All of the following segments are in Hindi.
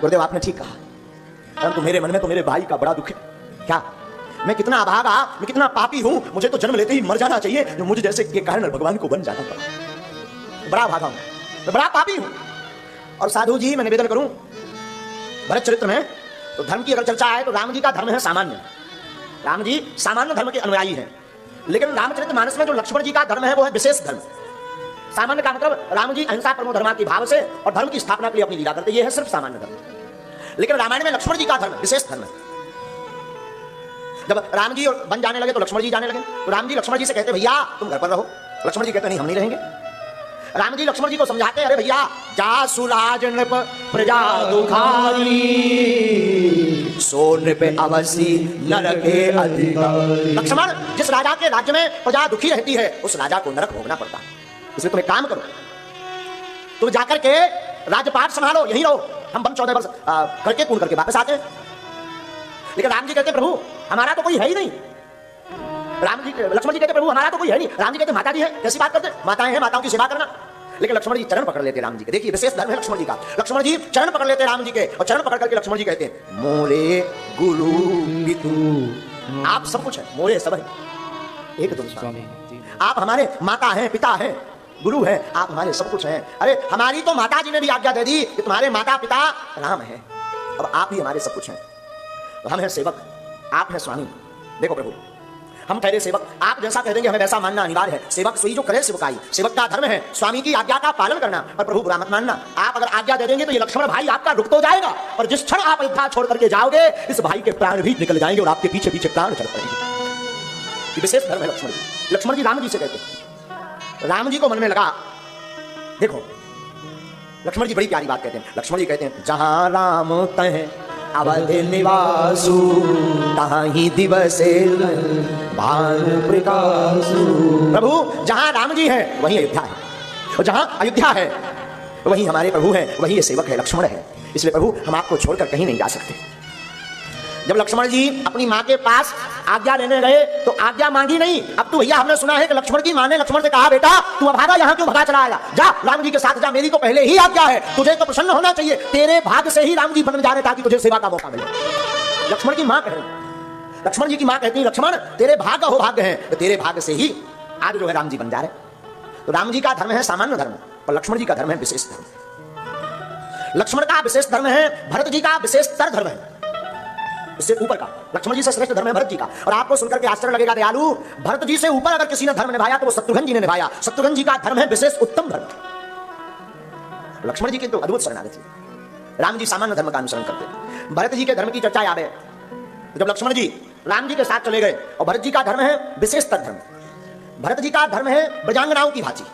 गुरुदेव आपने ठीक कहा, परंतु मेरे मन में तो मेरे भाई का बड़ा दुख है। क्या मैं कितना अभागा, मैं कितना पापी हूं, मुझे तो जन्म लेते ही मर जाना चाहिए, जो मुझे जैसे के कारण भगवान को बन जाना पड़ा। बड़ा भागा हूं, मैं बड़ा पापी हूं। और साधु जी मैं निवेदन करूं, भरत चरित्र में तो धर्म की अगर चर्चा है तो राम जी का धर्म है सामान्य, राम जी सामान्य धर्म के अनुयायी हैं। लेकिन रामचरितमानस में जो लक्ष्मण जी का धर्म है वो है विशेष धर्म। सामान्य का मतलब राम जी अहिंसा परमो धर्मा के भाव से और धर्म की स्थापना के लिए अपनी लीला करते, ये है सिर्फ सामान्य धर्म। लेकिन रामायण में लक्ष्मण जी का धर्म विशेष धर्म है। जब राम जी बन जाने लगे तो लक्ष्मण जी जाने लगे, तो राम जी लक्ष्मण जी से कहते भैया तुम घर पर रहो, लक्ष्मण जी कहते नहीं हम नहीं रहेंगे। राम जी लक्ष्मण जी को समझाते अरे भैया जा सुराज नृप प्रजा दुखारी सो नृप अवसी नरक के अधिकारी। लक्ष्मण जिस राजा के राज्य में प्रजा दुखी रहती है उस राजा को नरक भोगना पड़ता है, इसलिए तुम एक काम करो, तुम जाकर के राजपाट संभालो, यहीं रहो, हम 14 वर्ष करके पूर्ण करके वापस आते हैं। लेकिन राम जी कहते प्रभु हमारा तो कोई है ही नहीं। लक्ष्मण जी कहते प्रभु हमारा तो कोई है नहीं। राम जी कहते माता जी है, कैसी बात करते, माताएं हैं, माताओं की सेवा करना। लेकिन लक्ष्मण जी चरण पकड़ लेते राम जी के, देखिए विशेष धर्म है लक्ष्मण जी का। लक्ष्मण जी चरण पकड़ लेते राम जी के, और चरण पकड़ करके लक्ष्मण जी कहते हैं मोरे गुरु पितु, आप सब कुछ है, मोरे सब है, एक तुम स्वामी, आप हमारे माता हैं, पिता हैं, गुरु हैं, आप हमारे सब कुछ हैं। अरे हमारी तो माता जी ने भी आज्ञा दे दी कि तुम्हारे माता पिता राम हैं, अब आप ही हमारे सब कुछ हैं। तो हम हैं सेवक, आप हैं स्वामी। देखो प्रभु हम ठहरे सेवक, आप जैसा कह देंगे हमें वैसा मानना अनिवार्य है। सेवक सोई जो करे सेवकाई, सेवक का धर्म है स्वामी की आज्ञा का पालन करना। और प्रभु बुरा मत मानना, आप अगर आज्ञा दे देंगे तो ये लक्ष्मण भाई आपका रुक तो जाएगा, और जिस क्षण आप अयोध्या छोड़ करके जाओगे इस भाई के प्राण भी निकल जाएंगे और आपके पीछे पीछे प्राण चल पड़ेंगे। ये विशेष धर्म है लक्ष्मण जी। लक्ष्मण जी राम जी से कहते, राम जी को मन में लगा, देखो लक्ष्मण जी बड़ी प्यारी बात कहते हैं। लक्ष्मण जी कहते हैं जहां राम तह अवध निवासु तहां ही दिवसे भानु प्रकाशु। प्रभु जहां राम जी हैं वहीं अयोध्या है, और जहां अयोध्या है वहीं हमारे प्रभु हैं, वहीं ये सेवक है, लक्ष्मण है। इसलिए प्रभु हम आपको छोड़कर कहीं नहीं जा सकते। जब लक्ष्मण जी अपनी माँ के पास आज्ञा लेने गए तो आज्ञा मांगी नहीं। अब तो भैया हमने सुना है कि लक्ष्मण की माँ ने लक्ष्मण से कहा बेटा तू भागा, यहाँ क्यों भगा चला आया, जा राम जी के साथ जा, मेरी तो पहले ही आज्ञा है, तुझे तो प्रसन्न होना चाहिए, तेरे भाग्य से ही राम जी बन जा रहे ताकि तुझे सेवा का मौका मिले। लक्ष्मण की माँ कहे, लक्ष्मण जी की माँ कहती लक्ष्मण तेरे भाग्य हो भाग्य है, तो तेरे भाग्य से ही आज जो है राम जी बन जा रहे। तो राम जी का धर्म है सामान्य धर्म, और लक्ष्मण जी का धर्म है विशेष धर्म। लक्ष्मण का विशेष धर्म है, भरत जी का विशेषतर धर्म है, इससे ऊपर का। लक्ष्मण जी से श्रेष्ठ धर्म है भरत जी का। और आपको सुनकर के आश्चर्य लगेगा दयालु, भरत जी से ऊपर अगर किसी ने धर्म निभाया तो वो शत्रुघ्न जी ने निभाया। शत्रुघ्न जी का धर्म है विशेष उत्तम धर्म। लक्ष्मण जी की तो अद्भुत शरणागति, राम जी सामान्य धर्म का अनुसरण करते। भरत जी के धर्म की चर्चा याद है, जब लक्ष्मण जी राम जी के साथ चले गए, और भरत जी का धर्म है विशेषतर धर्म। भरत जी का धर्म है ब्रजांगनाओं की भांति,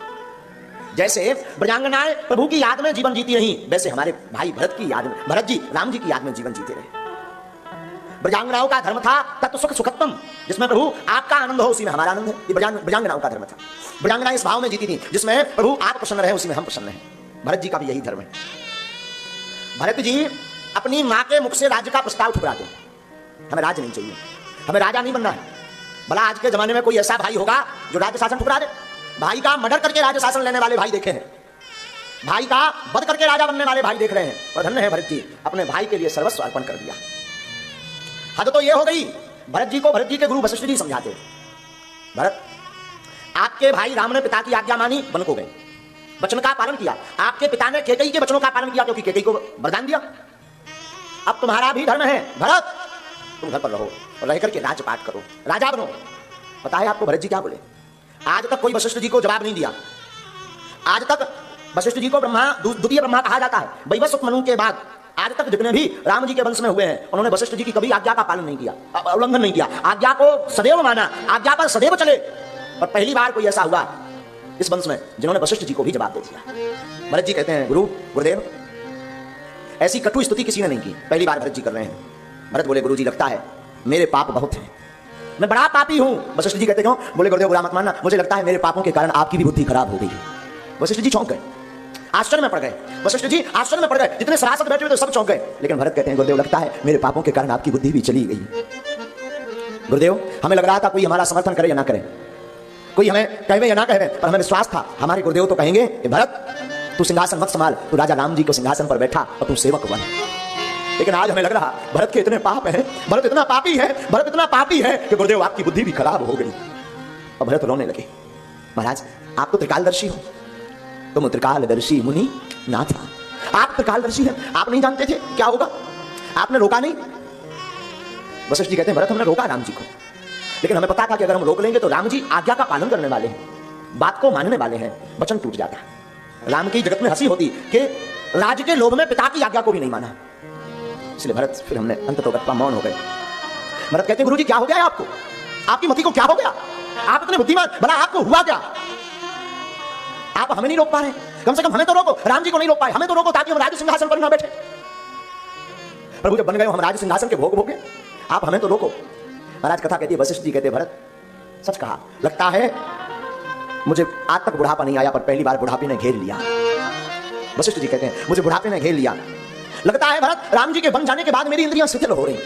जैसे ब्रजांगनाएं प्रभु की याद में जीवन जीती रही, वैसे हमारे भाई भरत की याद में, भरत जी राम जी की याद में जीवन जीते रहे। ब्रजांगनाओं का धर्म था तत्व सुख सुखत्तम, जिसमें प्रभु आपका आनंद हो उसी में हमारा आनंद है। ये ब्रजांगनाओं का धर्म था। ब्रजांगनाएं इस भाव में जीती थी जिसमें प्रभु आप प्रसन्न रहे उसी में हम प्रसन्न हैं। भरत जी का भी यही धर्म है। भरत जी अपनी मां के मुख से राज्य का प्रस्ताव ठुकराते, हमें राज्य नहीं चाहिए, हमें राजा नहीं बनना है। भला आज के जमाने में कोई ऐसा भाई होगा जो राज्य शासन ठुकरा दे? भाई का मर्डर करके राज्य शासन लेने वाले भाई देखे हैं, भाई का वध करके राजा बनने वाले भाई देख रहे हैं। और धन्य है भरत जी, अपने भाई के लिए सर्वस्व अर्पण कर दिया। हद तो ये हो गई, भरत जी को भरत जी के गुरु वशिष्ठ जी समझाते, भरत आपके भाई राम ने पिता की आज्ञा मानी, वन को गए, वचन का पालन किया। आपके पिता ने कैकेयी के वचनों का पालन किया क्योंकि कैकेयी को वरदान दिया। अब तुम्हारा भी धर्म है भरत, तुम घर पर रहो और रह करके राजपाट करो, राजा बनो। पता है आपको भरत जी क्या बोले? आज तक कोई वशिष्ठ जी को जवाब नहीं दिया। आज तक वशिष्ठ जी को ब्रह्मा द्वितीय ब्रह्मा कहा जाता है। वैवस्वत मनु के बाद आज तक जितने भी राम जी के वंश में हुए हैं उन्होंने वशिष्ठ जी की कभी आज्ञा का पालन नहीं किया, उल्लंघन नहीं किया, आज्ञा को सदैव माना, आज्ञा पर सदैव चले। और पहली बार कोई ऐसा हुआ इस वंश में जिन्होंने वशिष्ठ जी को भी जवाब दे दिया। भरत जी कहते हैं गुरुदेव ऐसी कटु स्तुति किसी ने नहीं की, पहली बार भरत जी कर रहे हैं। भरत बोले गुरु जी लगता है मेरे पाप बहुत हैं, मैं बड़ा पापी हूं। वशिष्ठ जी कहते क्यों? बोले गुरुदेव बुरा मत मानना, मुझे लगता है मेरे पापों के कारण आपकी भी बुद्धि खराब हो गई। वशिष्ठ जी चौंक गए, आश्चर्य में पड़ गए। वशिष्ठ जी आश्चर्य में पड़ गए, जितने सरासत बैठे हुए थे सब चौंक गए। लेकिन भरत कहते हैं गुरुदेव लगता है मेरे पापों के कारण आपकी बुद्धि भी चली गई। गुरुदेव हमें लग रहा था कोई हमारा समर्थन करे या ना करे, कोई हमें कहे या ना कहे, पर हमें विश्वास था हमारे गुरुदेव तो कहेंगे भरत तू सिंहासन मत संभाल, तू राजा राम जी को सिंहासन पर बैठा और तू सेवक बन। लेकिन आज हमें लग रहा भरत के इतने पाप हैं, भरत इतना पापी है, भरत इतना पापी है कि गुरुदेव आपकी बुद्धि भी खराब हो गई। और भरत रोने लगे। महाराज आप तो त्रिकालदर्शी हो, तुम त्रिकालदर्शी मुनि ना था, आप त्रिकालदर्शी हैं, आप नहीं जानते थे क्या होगा, आपने रोका नहीं। वशिष्ठ जी कहते हैं भरत हमने रोका राम जी को, लेकिन हमें पता था कि अगर हम रोक लेंगे तो राम जी आज्ञा का पालन करने वाले हैं, बात को मानने वाले हैं, वचन टूट जाता। राम की जगत में हंसी होती कि राज के लोभ में पिता की आज्ञा को भी नहीं माना, इसलिए भरत फिर हमने अंततोगत्वा मौन हो गए। भरत कहते हैं गुरुजी क्या हो गया है आपको, आपकी मति को क्या हो गया, आप इतने बुद्धिमान, भला आपको हुआ क्या, आप हमें नहीं रोक पा रहे, कम से कम हमें तो रोको, राम जी को नहीं रोक पाए, हमें तो रोको ताकि हम राज सिंहासन पर ना बैठे। प्रभु जब बन गए हम राज सिंहासन के भोग भोगे, आप हमें तो रोको। महाराज कथा कहती है, वशिष्ठ जी कहते हैं भरत सच कहा, लगता है मुझे आज तक बुढ़ापा नहीं आया पर पहली बार बुढ़ापे ने घेर लिया। वशिष्ठ जी कहते हैं मुझे बुढ़ापे ने घेर लिया, लगता है भरत राम जी के बन जाने के बाद मेरी इंद्रियां शिथिल हो रही,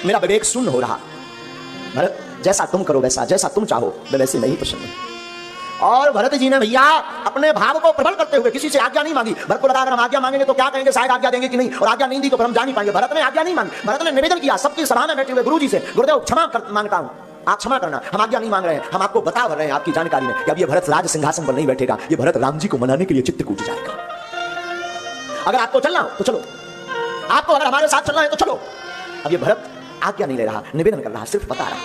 मेरा विवेक शून्य हो रहा। भरत जैसा तुम करो वैसा, जैसा तुम चाहो मैं वैसे नहीं प्रसन्न। और भरत जी ने भैया अपने भाव को प्रबल करते हुए किसी से आज्ञा नहीं मांगी। भरत को लगा अगर हम आज्ञा मांगेंगे तो क्या कहेंगे, शायद आज्ञा देंगे कि नहीं, और आज्ञा नहीं दी तो हम जा नहीं पाएंगे। भरत ने आज्ञा नहीं मांगी, भरत ने निवेदन किया सबकी सभा में बैठे हुए गुरु जी से, गुरुदेव क्षमा मांगता हूं, आप क्षमा करना, हम आज्ञा नहीं मांग रहे हैं, हम आपको बता रहे हैं आपकी जानकारी में कि अब ये भरत राज सिंहासन पर नहीं बैठेगा, ये भरत राम जी को मनाने के लिए चित्त कूट जाएगा। अगर आपको चलना हो तो चलो, आपको अगर हमारे साथ चलना है तो चलो। अब ये भरत आज्ञा नहीं ले रहा, निवेदन कर रहा, सिर्फ बता रहा।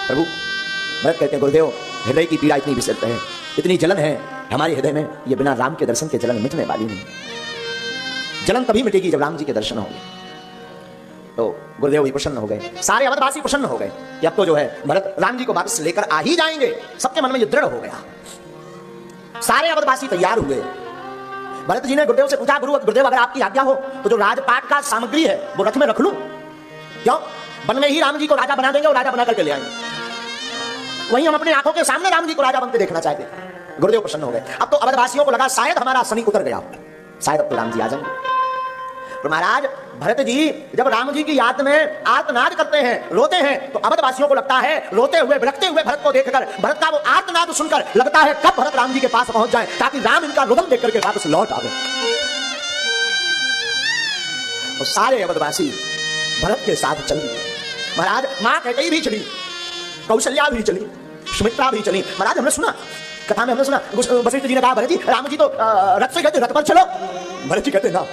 प्रभु भरत कहते हैं गुरुदेव हृदय की पीड़ा इतनी विषित है, इतनी जलन है हमारे हृदय में, ये बिना राम के दर्शन के जलन मिटने वाली नहीं। जलन तभी मिटेगी जब राम जी के दर्शन होंगे। तो गुरुदेव भी प्रसन्न हो गए, सारे अवधवासी प्रसन्न हो गए कि अब तो जो है भरत राम जी को वापस लेकर आ ही जाएंगे। सबके मन में ये दृढ़ हो गया, सारे अवधवासी तैयार हुए। भरत जी ने गुरुदेव से पूछा, गुरुदेव अगर आपकी आज्ञा हो तो जो राजपाट का सामग्री है वो रथ में रख लूं, क्यों वन में ही राम जी को राजा बना देंगे और राजा बना करके ले आएंगे, वहीं हम अपनी आंखों के सामने राम जी को राजा बनते देखना चाहते। गुरुदेव प्रसन्न हो गए। अब तो अवधवासियों को लगा शायद हमारा शनि उतर गया, शायद अब तो राम जी आ जाएंगे। तो महाराज भरत जी जब राम जी की याद में आर्तनाद करते हैं, रोते हैं, तो अवधवासियों को लगता है रोते हुए बिलखते हुए भरत को देखकर, भरत का वो आर्तनाद सुनकर लगता है कब भरत राम जी के पास पहुंच जाए ताकि राम इनका रुदन देख करके वापस लौट आवे। और सारे अवधवासी भरत के साथ चल दिए। महाराज मां कैकेयी भी चली, कौशल्या भी चली, सुमित्रा भी चली। महाराज हमने सुना कथा में, हमने सुना वशिष्ठ जी ने कहा भरत जी राम जी तो रथ से कहते रथ पर चलो, भरत जी कहते ना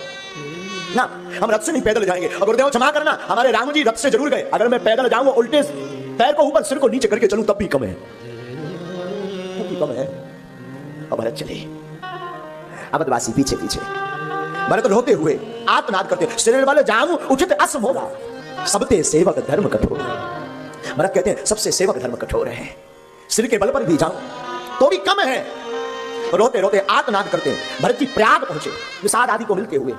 ना हम रथ से नहीं पैदल जाएंगे। और गुरुदेव क्षमा करना हमारे राम जी रथ से जरूर गए, अगर मैं पैदल जाऊं उल्टे पैर को ऊपर सिर को नीचे करके चलूं तब भी कम है, तब भी कम है। और भरत चले, अवधवासी पीछे पीछे, भरत रोते हुए आर्तनाद करते, शरीर वाले जाऊं उचित असमोगा, सबते सेवक धर्म कठोर। भरत कहते हैं सबसे सेवक धर्म कठोर है, सिर के बल पर भी जाऊं तो भी कम है। रोते रोते आर्तनाद करते भरत जी प्रयाग पहुंचे, निषाद आदि को मिलते हुए।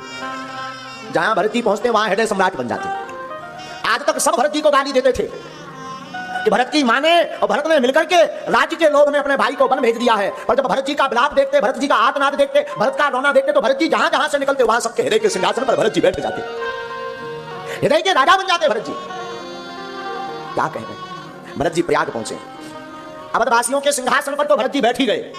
जहां भरत जी पहुंचते वहां हृदय सम्राट बन जाते। आज तक सब भरत जी को गाली देते थे कि भरत की मां ने और भरत ने मिलकर के राज्य के लोभ में अपने भाई को वन भेज दिया है। पर जब भरत जी का विलाप देखते, भरत जी का आर्तनाद देखते, भरत का रोना देखते, तो भरत जी जहां जहां से निकलते वहां सबके हृदय के सिंहासन पर भरत जी बैठ जाते, हृदय के राजा बन जाते भरत जी। क्या कहते, भरत जी प्रयाग पहुंचे, अवधवासियों के सिंहासन पर तो भरत जी बैठ ही गए,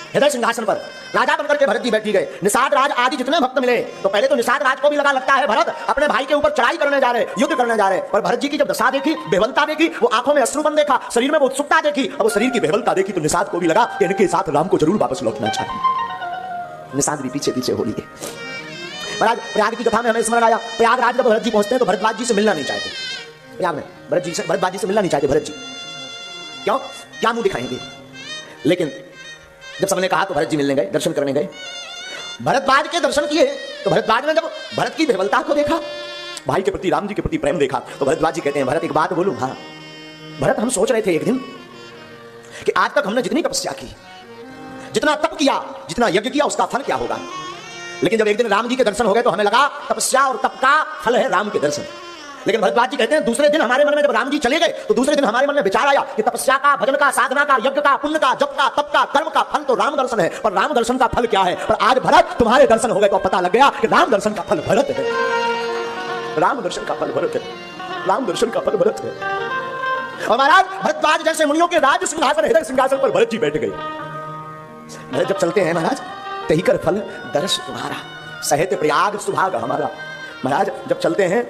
हृदय सिंहासन पर राजा बनकर के भरत जी बैठ ही गए। निषाद राज आदि जितने भक्त मिले, तो पहले तो निषाद राज को भी लगता है भरत अपने भाई के ऊपर चढ़ाई करने जा रहे, युद्ध करने जा रहे। पर भरत जी की जब दशा देखी, बेवलता देखी, वो आंखों में अश्रुपन देखा, शरीर में वो उत्सुकता देखी, और वो शरीर की बेवलता देखी, तो निषाद को भी लगा कि इनके साथ राम को जरूर वापस लौटना चाहिए। निषाद भी पीछे पीछे हो लिए। महाराज प्रयाग की कथा में हमें स्मरण आया, प्रयागराज जब भरत जी पहुंचते हैं तो भरद्वाज जी से मिलना नहीं चाहते, प्रयाग में भरद्वाज जी से मिलना नहीं चाहते भरत जी। क्यों, क्या मुंह दिखाएंगे? लेकिन जब सबने कहा तो भरत जी मिलने गए, दर्शन करने गए। भरद्वाज के दर्शन किए तो भरद्वाज ने जब भरत की बेवलता को देखा, भाई के प्रति, राम जी के प्रति प्रेम देखा, तो भरद्वाज जी कहते हैं भरत एक बात बोलूं? हाँ भरत, हम सोच रहे थे एक दिन कि आज तक हमने जितनी तपस्या की, जितना तप किया, जितना यज्ञ किया, उसका फल क्या होगा। लेकिन जब एक दिन राम जी के दर्शन हो गए तो हमें लगा तपस्या और तप का फल है राम के दर्शन। लेकिन भरद्वाज जी कहते हैं दूसरे दिन हमारे मन में, जब राम जी चले गए तो दूसरे दिन हमारे मन में विचार आया कि तपस्या का, भजन का, साधना का, यज्ञ का, पुण्य का, जप का, तप का, कर्म का फल तो राम दर्शन है, पर राम दर्शन का फल क्या है। पर आज भरत तुम्हारे दर्शन हो गए तो पता लग गया कि राम दर्शन का फल भरत है, राम दर्शन का फल भरत है, राम दर्शन का फल भरत है। और महाराज भरद्वाज जैसे मुनियों के राज सिंहासन, हृदय सिंहासन पर भरत जी बैठ गए। भरत जब चलते हैं महाराज, तही कर फल दर्श तुम्हारा, सहित प्रयाग सुभाग हमारा। महाराज जब चलते हैं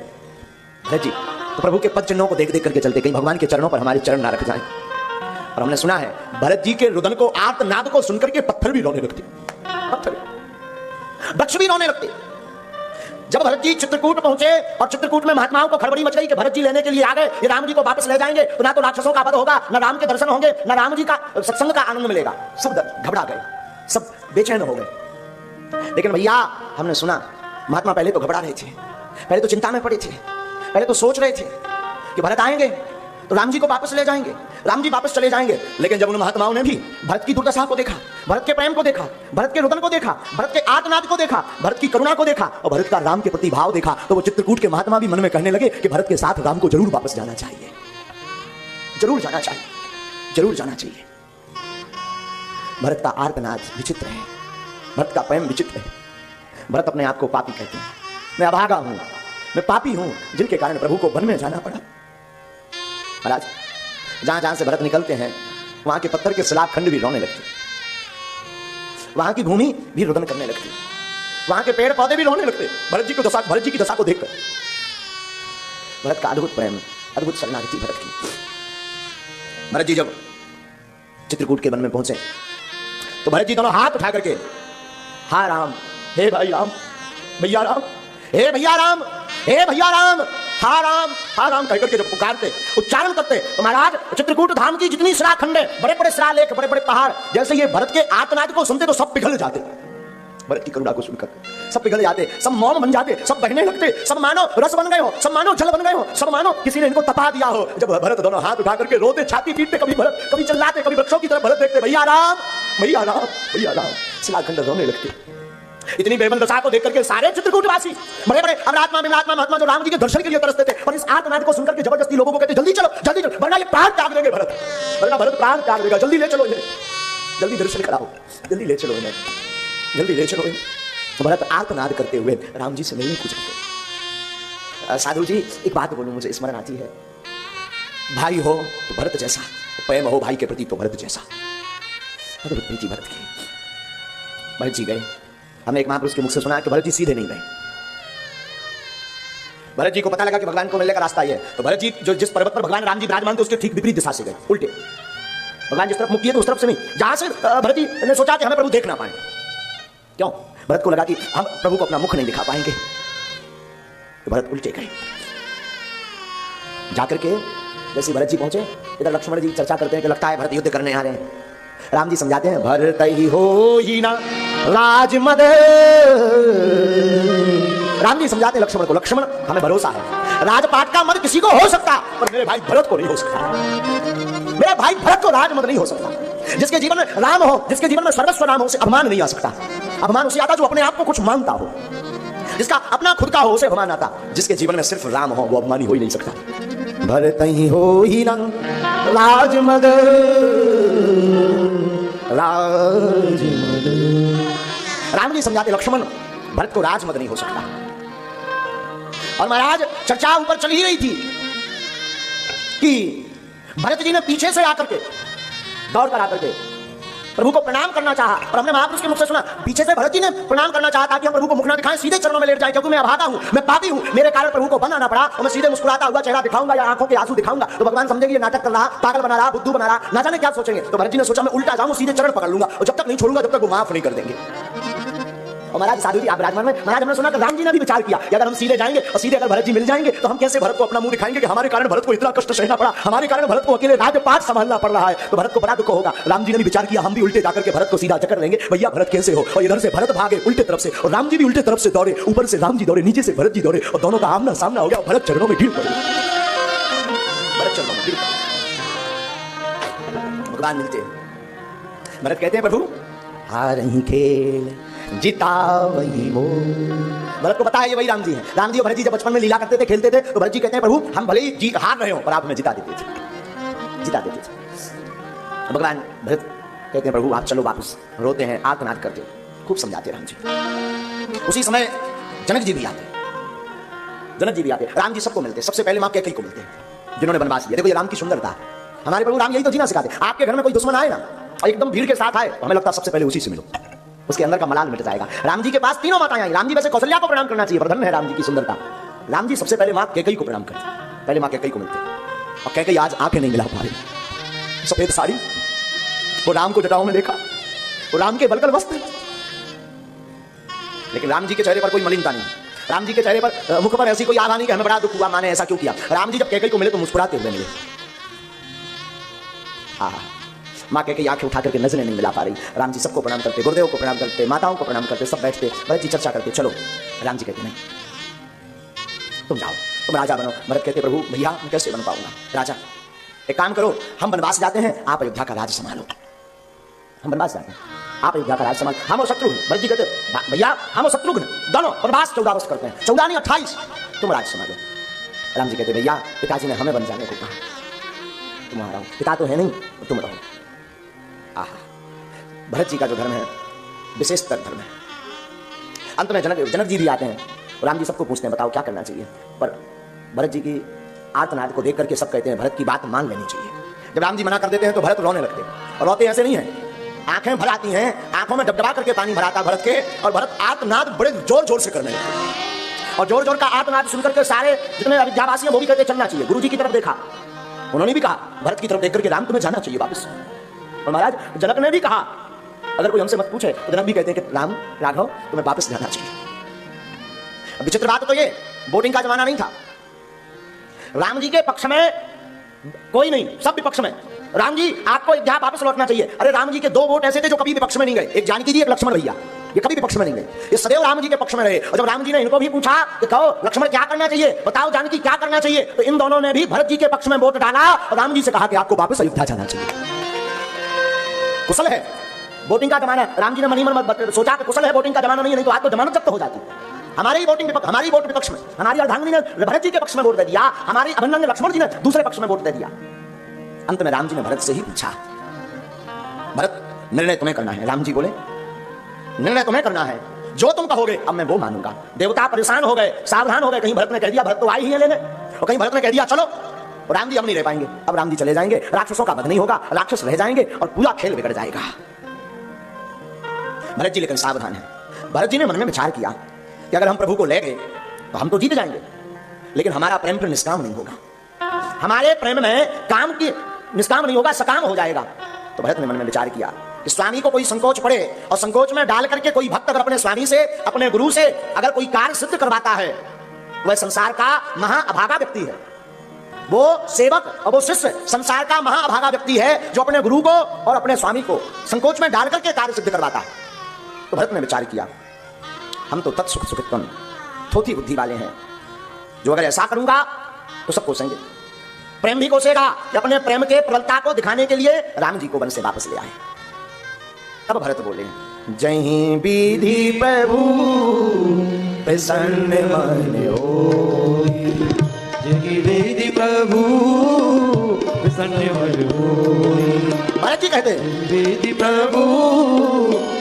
भरत जी तो प्रभु के पद चिन्हों को देख देख करके चलते, कहीं भगवान के चरणों पर हमारे चरण ना रख जाएं। और हमने सुना है भरत जी के रुदन को, आर्तनाद को सुनकर के पत्थर भी रोने लगते, पत्थर वृक्ष भी रोने लगते। जब भरत जी चित्रकूट पहुंचे और चित्रकूट में महात्माओं को खड़बड़ी मच गई कि भरत जी लेने के लिए आ गए, ये राम जी को वापस ले जाएंगे, तो ना तो राक्षसों का वध होगा, ना राम के दर्शन होंगे, ना राम जी का सत्संग का आनंद मिलेगा। सब घबरा गए, सब बेचैन हो गए। लेकिन भैया हमने सुना महात्मा पहले तो घबरा रहे थे, पहले तो चिंता में पड़े थे, पहले तो सोच रहे थे कि भरत आएंगे तो राम जी को वापस ले जाएंगे, राम जी वापस चले जाएंगे। लेकिन जब उन महात्माओं ने भी भरत की दुर्दशा को देखा, भरत के प्रेम को देखा, भरत के रुदन को देखा, भरत के आर्तनाद को देखा, भरत की करुणा को देखा और भरत का राम के प्रति भाव देखा, तो वो चित्रकूट के महात्मा भी मन में कहने लगे कि भरत के साथ राम को जरूर वापस जाना चाहिए, जरूर जाना चाहिए, जरूर जाना चाहिए। भरत का आर्तनाद विचित्र है, भरत का प्रेम विचित्र है। भरत अपने आप को पापी कहते हैं, मैं अभागा हूं, मैं पापी हूं, जिनके कारण प्रभु को वन में जाना पड़ा। महाराज जहां जहां से भरत निकलते हैं वहां के पत्थर के शिलाब खंड भी रोने लगते, वहां की भूमि भी रुदन करने लगती, वहां के पेड़ पौधे भी रोने लगते भरत जी की दशा को देखकर। भरत का अद्भुत प्रेम, अद्भुत शरणागति भरत की। भरत जी जब चित्रकूट के वन में पहुंचे तो भरत जी दोनों हाथ उठा करके हा राम, हे भाई राम, भैया राम, हे भैया राम, हे भैया राम, हा राम कहकर के जब पुकारते, उच्चारण करते, तो महाराज चित्रकूट धाम की जितनी शिलाखंड है, बड़े बड़े शिलालेख, बड़े बड़े पहाड़, जैसे ये भरत के आर्तनाद को सुनते तो सब पिघल जाते। भरत की करुणा को सुनकर सब पिघल जाते, सब मौन बन जाते, सब बहने लगते, सब मानो रस बन गए हो, सब मानो जल बन गए हो, सब मानो किसी ने इनको तपा दिया हो। जब भरत दोनों हाथ उठा करके रोते, छाती पीटते, कभी भरत, कभी चिल्लाते, कभी वृक्षों की तरफ भरत देखते, भैया राम, भैया राम, भैया राम, शिलाखंड रोने लगते। इतनी बेबल दशा को देख करके सारे चित्रकूटवासी, बड़े बड़े अमरात्मा विमलात्मा महात्मा जो राम जी के दर्शन के लिए तरसते थे, और इस आर्तनाद को सुनकर के जबरदस्ती लोगों को कहते जल्दी चलो, जल्दी चलो, वरना ये प्राण त्याग देंगे भरत, वरना भरत प्राण त्याग देगा, जल्दी ले चलो इन्हें, जल्दी दर्शन कराओ, जल्दी ले चलो इन्हें, जल्दी ले चलो इन्हें। तो भरत आर्तनाद करते हुए राम जी से मिलने को जाते। साधु जी एक बात बोलूं, मुझे स्मरण आती है, भाई हो तो भरत जैसा, प्रेम हो भाई के प्रति तो भरत जैसा, अद्भुत प्रीति भरत की। भरत जी गए, हमने एक महापुरुष के मुख से सुना कि भरत जी सीधे नहीं गए। भरत जी को पता लगा कि भगवान को मिलने का रास्ता ये है, तो भरत जी जो जिस पर्वत पर भगवान राम जी विराजमान थे उसके ठीक विपरीत दिशा से गए, उल्टे। भगवान जिस तरफ मुख किए तो उस तरफ से नहीं, जहां से भरत जी ने सोचा कि हमें प्रभु देख ना पाए। क्यों? भरत को लगा कि हम प्रभु को अपना मुख नहीं दिखा पाएंगे, तो भरत उल्टे गए। जाकर के जैसे भरत जी पहुंचे, इधर लक्ष्मण जी चर्चा करते हैं कि लगता है भरत युद्ध करने आ रहे हैं। राम जी समझाते हैं, भरत ही हो ही ना राजमद। राम जी समझाते हैं लक्ष्मण को, लक्ष्मण हमें भरोसा है, राजपाट का मद किसी को हो सकता, पर मेरे भाई भरत को नहीं हो सकता, मेरे भाई भरत को राजमद नहीं हो सकता। जिसके जीवन में राम हो, जिसके जीवन में सर्वस्व राम हो, उसे अपमान नहीं आ सकता। अपमान उसे आता जो अपने आप को कुछ मानता हो, जिसका अपना खुद का हो उसे अपमान आता। जिसके जीवन में सिर्फ राम हो वो अपमानी हो ही नहीं सकता। भरत ही हो ही ना राजमद, राजमद। राम जी समझाते लक्ष्मण भरत को राजमद नहीं हो सकता। और महाराज चर्चा ऊपर चल ही रही थी कि भरत जी ने पीछे से आकर के, दौड़ कर आकर के प्रभु को प्रणाम करना चाहा, और हमने महापुरुष के मुख से सुना पीछे से भरत जी ने प्रणाम करना चाहा ताकि हम प्रभु को मुख ना दिखाएं, सीधे चरणों में लेट जाए, क्योंकि मैं अभागा हूं, मैं पापी हूं, मेरे कारण प्रभु को बनाना पड़ा, और मैं सीधे मुस्कुराता हुआ चेहरा दिखाऊंगा या आंखों के आंसू दिखाऊंगा तो भगवान समझेंगे ये नाटक कर रहा, पागल बना रहा, बुद्धू बना रहा, ना जाने क्या सोचेंगे। तो भरत जी ने सोचा मैं उल्टा जाऊं, सीधे चरण पकड़ लूंगा, और जब तक नहीं छोड़ूंगा जब तक वो माफ नहीं कर देंगे। और महाराज साधु जी आप विराजमान में, महाराज हमने सुना कि राम जी ने भी विचार किया कि अगर हम सीधे जाएंगे और सीधे अगर भरत जी मिल जाएंगे तो हम कैसे भरत को अपना मुंह दिखाएंगे कि हमारे कारण भरत को इतना कष्ट सहना पड़ा, हमारे कारण भरत को अकेले राजपाट संभालना पड़ रहा है, तो भरत को बड़ा दुख होगा। राम जी ने भी विचार किया हम भी उल्टे जाकर के भरत को सीधा जकड़ लेंगे, भैया भरत कैसे हो। और इधर से भरत भागे उल्टे तरफ से, और राम जी भी उल्टे तरफ से दौड़े, ऊपर से राम जी दौड़े, नीचे से भरत जी दौड़े, और दोनों का आमना सामना हो गया। भरत चरणों में गिर पड़े, भरत चरणों में गिर पड़े, भगवान मिलते हैं। भरत कहते हैं प्रभु हार ही खेल जीता वही वो। भरत को पता है ये वही राम जी हैं। राम जी और भरत जी जब बचपन में लीला करते थे, खेलते थे, तो भरत जी कहते हैं प्रभु हम भले ही हार रहे हो पर आप हमें जिता देते थे, जिता देते थे। भगवान भरत कहते हैं प्रभु आप चलो वापस, रोते हैं, आर्तनाद करते हो, खूब समझाते राम जी। उसी समय जनक जी भी आते, जनक जी भी आते, राम जी सबको मिलते, सबसे पहले मां कैकेयी को मिलते हैं जिन्होंने वनवास लिया। देखो ये राम की सुंदरता, हमारे प्रभु राम यही तो जीना सिखाते। आपके घर में कोई दुश्मन आए ना और एकदम भीड़ के साथ आए, हमें लगता है सबसे पहले उसी से मिलो, उसके अंदर का मलाल मिट जाएगा। राम जी के पास तीनों माताएं आई। राम जी वैसे कौशल्या को प्रणाम करना चाहिए, पर धन्य है राम जी की सुंदरता। राम जी सबसे पहले मां कैकेयी को प्रणाम करते, पहले मां कैकेयी को मिलते, और कैकेयी आज आंखें नहीं मिला पा रही। सफेद साड़ी, वो राम को जटाओं में देखा, वो राम के बलकल मस्त, लेकिन राम जी के चेहरे पर कोई मलिनता नहीं, राम जी के चेहरे पर, मुख पर ऐसी कोई आभा नहीं कि हमें बड़ा दुख हुआ, माने ऐसा क्यों किया। राम जी जब कैकेयी को मिले तो मुस्कुराते हुए मिले। माँ कैकेयी आंखें उठा करके नजरें नहीं मिला पा रही। राम जी सबको प्रणाम करते, गुरुदेव को प्रणाम करते, माताओं को प्रणाम करते, सब बैठते, भरत जी चर्चा करते। चलो, राम जी कहते नहीं, तुम जाओ, तुम राजा बनो। भरत कहते प्रभु भैया मैं कैसे बन पाऊंगा राजा, एक काम करो, हम वनवास जाते हैं, आप अयोध्या का राज संभालो। हम वनवास जाते हैं, आप अयोध्या का राज संभालो, हम और शत्रुघ्न। भरत जी कहते भैया हम और शत्रुघ्न दोनों वनवास 14 वर्ष करते हैं, 14 नहीं 28, तुम राज संभालो। राम जी कहते भैया पिताजी ने हमें वन जाने को कहा, तुम्हारा पिता तो है नहीं, तुम रहो। भरत जी का जो धर्म है विशेषतर धर्म है। अंत में जनक जी भी आते हैं, राम जी सबको पूछते हैं बताओ क्या करना चाहिए, पर भरत जी की आर्तनाद को देख करके सब कहते हैं भरत की बात मान लेनी चाहिए। जब राम जी मना कर देते हैं तो भरत रोने लगते हैं, और रोते ऐसे नहीं है, आंखें भर आती हैं, आंखों में डबडबा करके पानी भराता भरत के, और भरत आर्तनाद बड़े जोर जोर से करने लगते हैं। और जोर जोर का आर्तनाद सुनकर के सारे जितने अयोध्यावासी हैं वो भी कहते चलना चाहिए। गुरु जी की तरफ देखा, उन्होंने भी कहा भरत की तरफ देख करके राम तुम्हें जाना चाहिए वापस। और महाराज जनक ने भी कहा, अगर कोई हमसे मत पूछे तो जनक भी कहते हैं कि राम राघव तुम्हें वापस जाना चाहिए। विचित्र बात तो ये, वोटिंग का जमाना नहीं था, राम जी के पक्ष में कोई नहीं, सब विपक्ष में। राम जी आपको अयोध्या वापस लौटना चाहिए। अरे राम जी के 2 वोट ऐसे थे जो कभी विपक्ष में नहीं गए, एक जानकी जी एक लक्ष्मण भैया, ये कभी विपक्ष में नहीं गए, ये सदैव राम जी के पक्ष में रहे। और जब राम जी ने इनको भी पूछा कि कहो लक्ष्मण क्या करना चाहिए, बताओ जानकी क्या करना चाहिए, तो इन दोनों ने भी भरत जी के पक्ष में वोट डाला और राम जी से कहा कि आपको वापस अयोध्या जाना चाहिए। कुशल है वोटिंग का जमाना। राम जी ने मनी मन सोचा कि कुशल है वोटिंग का जमाना नहीं है, नहीं तो आज तो जमानत जब्त हो जाती। हमारी वोटिंग विपक्ष, हमारी वोट विपक्ष में, हमारी अर्धांगिनी ने भरत जी के पक्ष में वोट दे दिया, हमारी अभिनंदन ने लक्ष्मण जी ने दूसरे पक्ष में वोट दे दिया। अंत में राम जी ने भरत से ही पूछा, भरत निर्णय तुम्हें करना है। राम जी बोले निर्णय तुम्हें करना है, जो तुम कहोगे अब मैं वो मानूंगा। देवता परेशान हो गए, सावधान हो गए, कहीं भरत ने कह दिया भरत तो आई ही है लेने, और कहीं भरत ने कह दिया चलो, और राम जी अब नहीं रह पाएंगे, अब राम जी चले जाएंगे, राक्षसों का वध नहीं होगा, राक्षस रह जाएंगे और पूरा खेल बिगड़ जाएगा। भरत जी लेकिन सावधान है। भरत जी ने मन में विचार किया कि अगर हम प्रभु को ले गए तो हम तो जीत जाएंगे, लेकिन हमारा प्रेम फिर निष्काम नहीं होगा, हमारे प्रेम में काम की निष्काम नहीं होगा, सकाम हो जाएगा। तो भरत ने मन में विचार किया कि स्वामी को कोई संकोच पड़े, और संकोच में डाल करके कोई भक्त अगर अपने स्वामी से, अपने गुरु से अगर कोई कार्य सिद्ध करवाता है, वह संसार का महाअभागा व्यक्ति है। वो सेवक और वो शिष्य संसार का महाअभागा व्यक्ति है जो अपने गुरु को और अपने स्वामी को संकोच में डाल करके कार्य सिद्ध करवाता है। तो भरत ने विचार किया, हम तो तत्सुख सुखित्वम थोथी बुद्धि वाले हैं, जो अगर ऐसा करूंगा तो सब कोसेंगे। प्रेम भी कोसेगा कि अपने प्रेम के प्रबलता को दिखाने के लिए राम जी को वन से वापस ले आए। तब भरत बोले, जहीं विधि प्रभु प्रसन्न मन होई, जहीं विधि प्रभु प्रसन्न मन होई। भरत जी कहते विधि प्रभु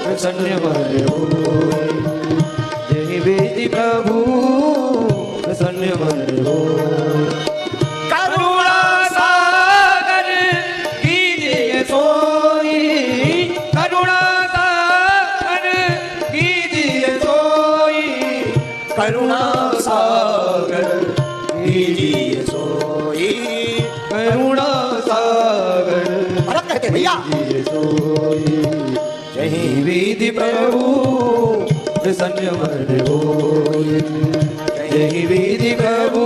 प्रसन्न मन होई, जहीं विधि प्रभु प्रसन्न मन होई। करुणा सागर कीजिए सोई, करुणा सागर कीजिए सोई, करुणा सागर कीजिए सोई, करुणा सागर। भरत कहते भैया जहीं विधि प्रभु प्रसन्न मन होई, जहीं विधि प्रभु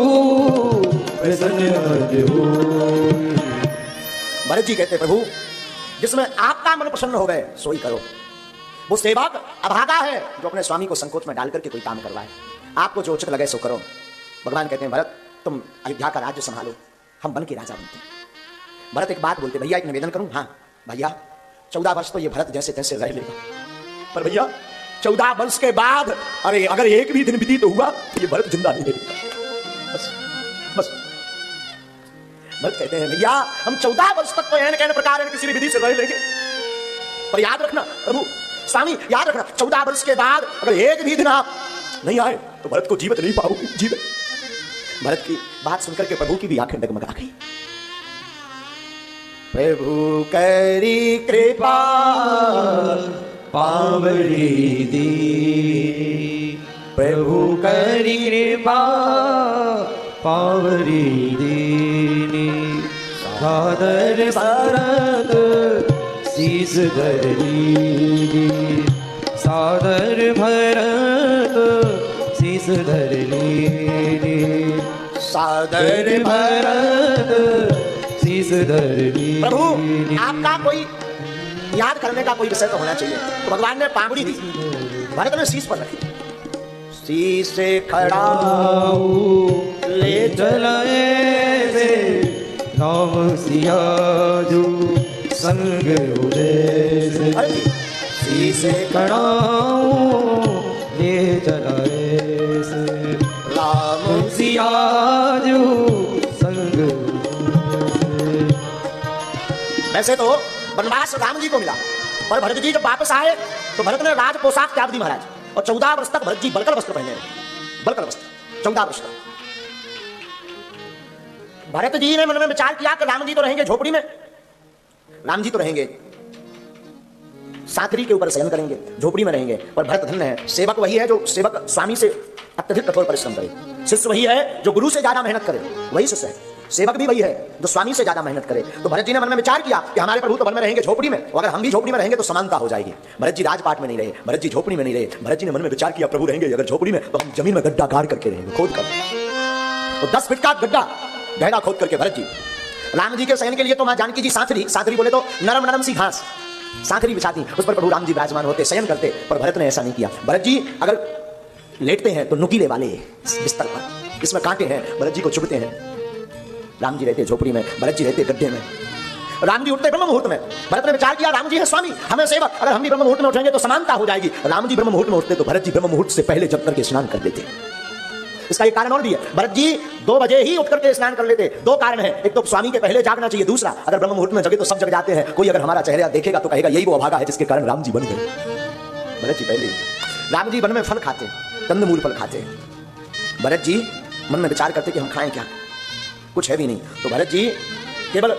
प्रसन्न मन होई। भरत जी कहते प्रभु जिसमें आपका मन प्रसन्न हो गए सोई करो। वो सेवक अभागा है जो अपने स्वामी को संकोच में डाल करके कोई काम करवाए, आपको जो उचित लगे सो करो। भगवान कहते हैं भरत तुम अयोध्या का राज्य संभालो, हम वन के राजा बनते हैं। भरत एक बात बोलते, भैया एक निवेदन करूं? हाँ भैया 14 वर्ष तो ये भरत जैसे तैसे रह लेगा, पर भैया 14 वर्ष के बाद अरे अगर एक भी दिन व्यतीत हुआ तो ये भरत जिंदा नहीं रहेगा। बस बस भरत कहते हैं भैया हम 14 वर्ष तक तो कहने प्रकार किसी भी विधि से रह लेंगे, पर याद रखना प्रभु स्वामी, याद रखना 14 वर्ष के बाद अगर एक भी दिन आप नहीं आए तो भरत को जीवित नहीं पाओगे, जीवित। भरत की बात सुनकर के प्रभु की भी आंखें डगमगा गई। प्रभु करी कृपा पावड़ी दी प्रभु करी कृपा पावड़ी दीनी सादर शरद शीस धरी सादर भरत शीस धरी सादर भरत शीस धरी। प्रभु आपका कोई याद करने का कोई विषय तो होना चाहिए, तो भगवान ने पागुड़ी दी, भरत ने शीश पर रखी, शीश से खड़ा ले चलाए से राम सिया जो संग उदय से शीश से खड़ा ले चलाए से राम सिया जो संग उदय। वैसे तो वनवास राम जी को मिला, पर भरत जी जब वापस आए तो भरत ने राज पोशाक त्याग दी महाराज, और 14 वर्ष तक भरत जी बलकर वस्त्र पहने, बलकर वस्त्र 14 वर्ष तक। भरत जी ने मन में विचार किया कि राम जी तो रहेंगे झोपड़ी में, राम जी तो रहेंगे साथरी के ऊपर शयन करेंगे, झोपड़ी में रहेंगे, पर भरत धन्य है, सेवक वही है जो सेवक स्वामी से अत्यधिक कठोर परिश्रम करे, शिष्य वही है जो गुरु से ज्यादा मेहनत करे, वही शिष्य है, सेवक भी वही है जो स्वामी से ज्यादा मेहनत करे। तो भरत जी ने मन में विचार किया कि हमारे प्रभु तो वन में रहेंगे झोपड़ी में, और अगर हम भी झोपड़ी में रहेंगे तो समानता हो जाएगी। भरत जी राजपाट में नहीं रहे, भरत जी झोपड़ी में नहीं रहे, भरत जी ने मन में विचार किया प्रभु रहेंगे अगर झोपड़ी में तो हम जमीन में गड्ढा गाड़ करके रहेंगे, खोद कर, तो 10 फीट का गड्ढा गहरा खोद करके भरत जी राम जी के शयन के लिए तो मां जानकी जी साथरी, साथरी बोले तो नरम नरम सी घास साथरी बिछाती, उस पर प्रभु राम जी विराजमान होते, शयन करते, पर भरत ने ऐसा नहीं किया। भरत जी अगर लेटते हैं तो नुकीले वाले बिस्तर पर जिसमें कांटे हैं भरत जी को चुभते हैं, राम जी रहते झोपड़ी में, भरत जी रहते गड्ढे में, राम जी उठते ब्रह्म मुहूर्त में। भरत ने विचार किया राम जी है स्वामी, हमें सेवक, अगर हम भी ब्रह्म मुहूर्त में उठेंगे तो समानता हो जाएगी। राम जी ब्रह्म मुहूर्त में उठते तो भरत जी ब्रह्म मुहूर्त से पहले जब करके स्नान कर लेते। इसका एक कारण और भी है, भरत जी 2 बजे ही उठ करके स्नान कर लेते। 2 कारण है, एक तो स्वामी के पहले जागना चाहिए, दूसरा अगर ब्रह्म मुहूर्त में जगे तो सब जग जाते हैं, कोई अगर हमारा चेहरा देखेगा तो कहेगा यही वो अभागा है जिसके कारण राम जी बन गए। भरत जी पहले, राम जी वन में फल खाते, कंदमूल फल खाते, भरत जी मन में विचार करते कि हम खाएं क्या, कुछ है भी नहीं, तो भरत जी केवल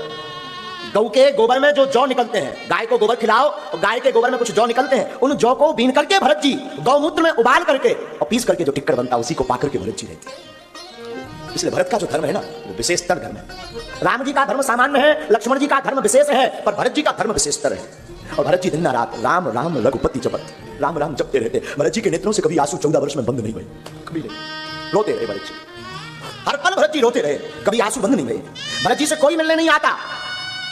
गौ के गोबर में जो जौ निकलते हैं, गाय को गोबर खिलाओ और गाय के गोबर में कुछ जौ निकलते हैं, उन जौ को बीन करके भरत जी गौमूत्र में उबाल करके और पीस करके जो टिक्कर बनता है उसी को पा करके भरत जी रहते हैं। इसलिए भरत का जो धर्म है ना वो विशेषतर धर्म है। राम जी का धर्म सामान्य है, लक्ष्मण जी का धर्म विशेष है, पर भरत जी का धर्म विशेषतर है। और भरत जी दिन रात राम राम रघुपति जपत, राम राम जपते रहते। भरत जी के नेत्रों से कभी आंसू 14 वर्ष में बंद नहीं हुए, कभी नहीं, रोते रहे भरत जी, हर पल भरत जी रोते रहे, कभी आंसू बंद नहीं हुए। भरत जी से कोई मिलने नहीं आता,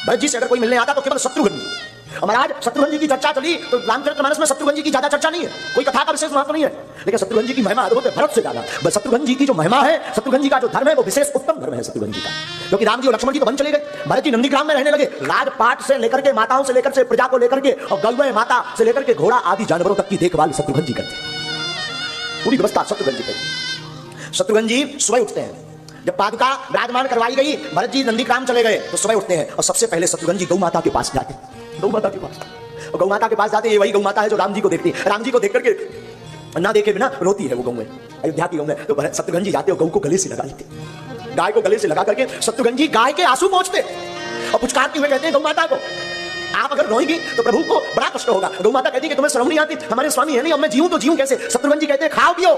भरत जी से अगर कोई मिलने आता तो केवल शत्रुघ्न जी। और महाराज शत्रुघ्न जी की चर्चा चली तो रामचरितमानस में शत्रुघ्न जी की ज्यादा चर्चा नहीं है, कोई कथा का विशेष महत्व नहीं है, लेकिन शत्रुघ्न जी की महिमा अद्भुत है भरत से ज्यादा। शत्रुघ्न जी की जो महिमा है, शत्रुघ्न जी का जो धर्म है वो विशेष उत्तम धर्म है शत्रुघ्न जी का, क्योंकि राम जी और लक्ष्मण जी तो वन चले गए, भरत जी नंदीग्राम में रहने लगे, राजपाट से लेकर के माताओं से लेकर से प्रजा को लेकर के और गौ माता से लेकर के घोड़ा आदि जानवरों तक की देखभाल शत्रुघ्न जी करते, पूरी व्यवस्था शत्रुघ्न जी करते। शत्रुघ्न जी सुबह उठते हैं, जब पादुका विराजमान करवाई गई, भरत जी नंदीग्राम चले गए तो सुबह उठते हैं और सबसे पहले शत्रुघ्न जी गौ माता के पास जाते, गौ माता के पास, और गौ माता के पास जाते, ये वही गौ माता है जो राम जी को देखती, राम जी को देख करके ना देखे बिना रोती है वो गौ में, अयोध्या की गौ में, तो शत्रुघ्न जी जाते और गौ को गले से लगा लेते, गाय को गले से लगा करके शत्रुघ्न जी गाय के आंसू पोंछते और पुचकारते हुए कहते हैं गौ माता को, आप अगर रोएंगी तो प्रभु को बड़ा कष्ट होगा। गौ माता कहती है कि तुम्हें शर्म नहीं आती, हमारे स्वामी है नहीं, अब मैं जीऊं तो जीऊं कैसे। शत्रुघ्न जी कहते हैं खाओ पियो,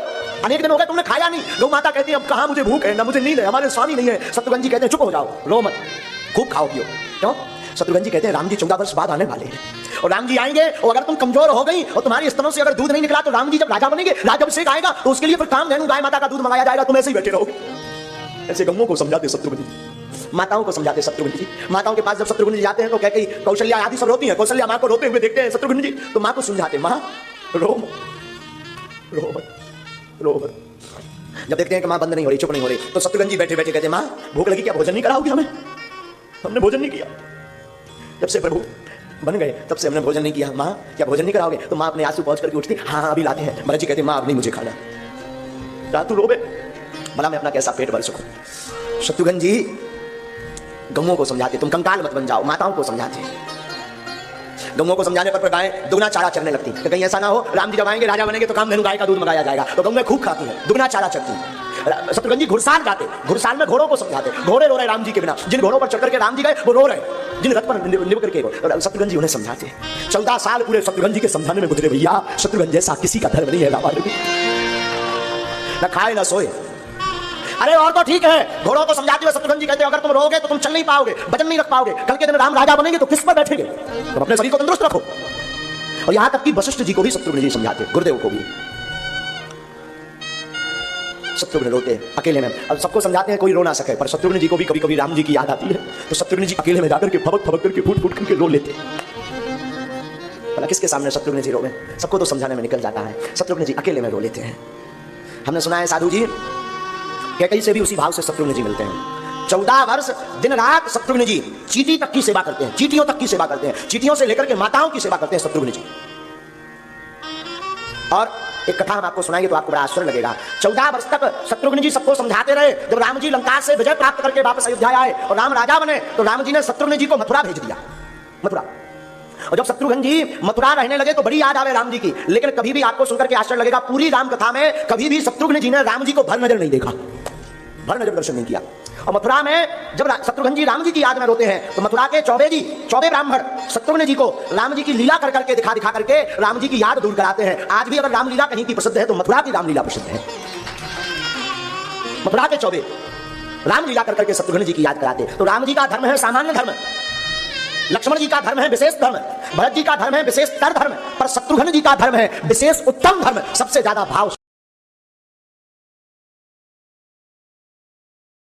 अनेक दिन हो गए तुमने खाया नहीं। गौ माता कहती है अब कहां मुझे भूख है, ना मुझे नींद है, हमारे स्वामी नहीं है। शत्रुघ्न जी कहते हैं चुप हो जाओ, रो मत, खूब खाओ पियो। क्यों? शत्रुघ्न जी कहते हैं राम जी 14 वर्ष बाद आने वाले हैं और राम जी आएंगे, और अगर तुम कमजोर हो गई और तुम्हारी स्तनों से अगर दूध नहीं निकला तो राम जी जब राजा बनेंगे, राजाभिषेक आएगा तो उसके लिए फिर कामधेनु गाय माता का दूध मंगाया जाएगा, तुम ऐसे ही बैठे रहोगे। ऐसे गौओं को समझाते शत्रुघ्न जी, माताओं को समझाते शत्रुघ्न जी। माताओं के पास जब शत्रुघ्न जी जाते हैं तो कहते हैं कौशल्या आदि सब रोती हैं, कौशल्या मां को रोते हुए देखते हैं शत्रुघ्न जी, तो मां को समझाते मां रो मत, रो मत, रो मत। जब देखते हैं कि मां बंद नहीं हो रही, चुप नहीं हो रही, तो शत्रुघ्न जी बैठे बैठे कहते हैं मां भूख लगी, क्या भोजन नहीं कराओगी हमें, हमने भोजन नहीं किया, जब से प्रभु बन गए तब से हमने भोजन नहीं किया, मां क्या भोजन नहीं कराओगे। तो मां अपने आंसू पहुंच करके उठती, हाँ अभी लाते हैं। भरत जी कहते मां अब नहीं मुझे खाना, रातू रोबे भला मैं अपना कैसा पेट भर सकूं। शत्रुघ्न जी गौओं को समझाते तुम कंकाल मत बन जाओ, माताओं को समझाते, गौओं को समझाने पर गाय दुगना चारा चरने लगती कि कहीं ऐसा ना हो राम जी जब आएंगे राजा बनेंगे तो कामधेनु गाय का दूध मंगाया जाएगा, तो गौएं खूब खाती हैं, दुगना चारा चरती। शत्रुघ्न जी घुड़साल गाते, घुड़साल में घोड़ों को समझाते, घोड़े रो रहे राम जी के बिना, जिन घोड़ों पर चढ़ करके राम जी गए वो रो रहे, जिन रथ पर निभ करके शत्रुघ्न जी उन्हें समझाते। 14 साल पूरे शत्रुघ्न जी के समझाने में गुजरे भैया। शत्रुघ्न जैसा किसी का धर्म नहीं है रामायण में, न खाए न सोए। अरे और तो ठीक है, घोड़ों को समझाते हुए शत्रुघ्न जी कहते हैं अगर तुम रहोगे तो तुम चल नहीं पाओगे, वजन नहीं रख पाओगे, कल के दिन राम राजा बनेंगे तो किस पर बैठेंगे, तुम अपने शरीर को तंदुरुस्त रखो। और यहां तक कि वशिष्ठ जी को भी शत्रुघ्न जी समझाते, गुरुदेव को भी। शत्रुघ्न रोते अकेले में, अब सबको समझाते हैं कोई रो ना सके, पर शत्रुघ्न जी को भी कभी कभी राम जी की याद आती है, तो शत्रुघ्न जी अकेले में जाकर के फबक फबक करके फूट फूट करके रो लेते। भला किसके सामने शत्रुघ्न जी रोवे, सबको तो समझाने में निकल जाता है, शत्रुघ्न जी अकेले में रो लेते हैं। हमने सुना है साधु जी कैकई से भी उसी भाव से शत्रुघ्न जी मिलते हैं। 14 वर्ष दिन रात शत्रुघ्न जी चींटी तक की सेवा करते हैं, चींटियों तक की सेवा करते हैं, चींटियों से लेकर के माताओं की सेवा करते हैं शत्रुघ्न जी। और एक कथा हम आपको सुनाएंगे तो आपको बड़ा आश्चर्य लगेगा। 14 वर्ष तक शत्रुघ्न जी सबको समझाते रहे। जब राम जी लंका से विजय प्राप्त करके वापस अयोध्या आए और राम राजा बने, तो राम जी ने शत्रुघ्न जी को मथुरा भेज दिया, मथुरा। और जब शत्रुघ्न जी मथुरा रहने लगे तो बड़ी याद आवे राम जी की, लेकिन कभी भी आपको सुनकर के आश्चर्य लगेगा, पूरी राम कथा में कभी भी शत्रुघ्न जी ने राम जी को भर नजर नहीं देखा, भर नजर दर्शन नहीं किया। और मथुरा में जब शत्रुघ्न जी राम जी की याद में रोते हैं, तो मथुरा के चौबे ब्राह्मण शत्रुघ्न जी को राम जी की लीला कर करके दिखा करके राम जी की याद दूर कराते हैं। आज भी अगर रामलीला कहीं की प्रसिद्ध है तो मथुरा की रामलीला प्रसिद्ध है। मथुरा के चौबे रामलीला कर करके शत्रुघ्न जी की याद कराते। तो राम जी का धर्म है सामान्य धर्म, लक्ष्मण जी का धर्म है विशेष धर्म, भरत जी का धर्म है विशेष तर धर्म, पर शत्रुघ्न जी का धर्म है विशेष उत्तम धर्म। सबसे ज्यादा भाव